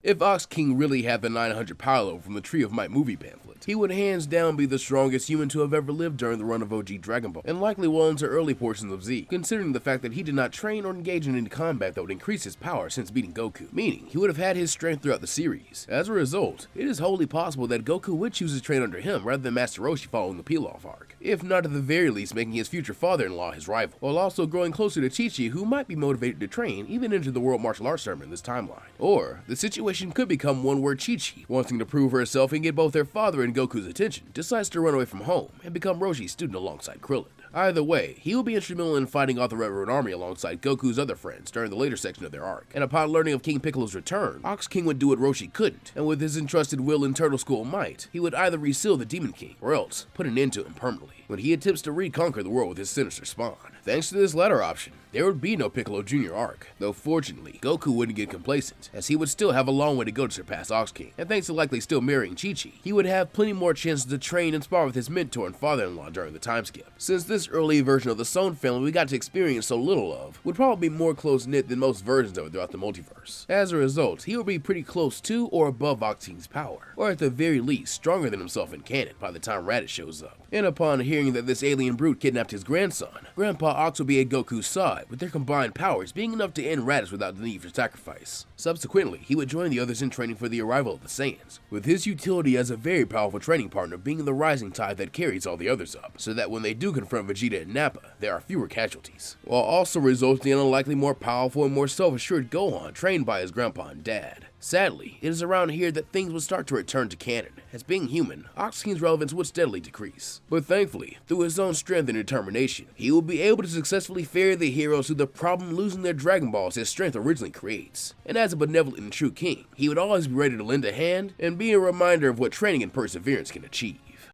If Ox King really had the 900 power level from the Tree of Might movie pamphlet, he would hands down be the strongest human to have ever lived during the run of OG Dragon Ball, and likely well into early portions of Z, considering the fact that he did not train or engage in any combat that would increase his power since beating Goku, meaning he would have had his strength throughout the series. As a result, it is wholly possible that Goku would choose to train under him rather than Master Roshi following the Pilaf arc, if not at the very least making his future father-in-law his rival, while also growing closer to Chichi, who might be motivated to train even into the World Martial Arts Tournament in this timeline. Or, the situation could become one where Chichi, wanting to prove herself and get both their father and Goku's attention, decides to run away from home and become Roshi's student alongside Krillin. Either way, he will be instrumental in fighting off the Red Road Army alongside Goku's other friends during the later section of their arc, and upon learning of King Piccolo's return, Ox King would do what Roshi couldn't, and with his entrusted will and Turtle School might, he would either reseal the Demon King, or else put an end to him permanently, when he attempts to reconquer the world with his sinister spawn. Thanks to this latter option, there would be no Piccolo Jr. arc, though fortunately, Goku wouldn't get complacent, as he would still have a long way to go to surpass Ox King, and thanks to likely still marrying Chichi, he would have plenty more chances to train and spar with his mentor and father-in-law during the time skip. Since this early version of the Son family we got to experience so little of would probably be more close-knit than most versions of it throughout the multiverse. As a result, he would be pretty close to or above Ox King's power, or at the very least, stronger than himself in canon by the time Raditz shows up. And upon hearing that this alien brute kidnapped his grandson, Grandpa Ox will be at Goku's side, with their combined powers being enough to end Raditz without the need for sacrifice. Subsequently, he would join the others in training for the arrival of the Saiyans, with his utility as a very powerful training partner being the rising tide that carries all the others up, so that when they do confront Vegeta and Nappa, there are fewer casualties, while also resulting in a likely more powerful and more self-assured Gohan trained by his grandpa and dad. Sadly, it is around here that things would start to return to canon, as being human, Ox King's relevance would steadily decrease. But thankfully, through his own strength and determination, he will be able to successfully ferry the heroes through the problem losing their Dragon Balls his strength originally creates. And as a benevolent and true king, he would always be ready to lend a hand and be a reminder of what training and perseverance can achieve.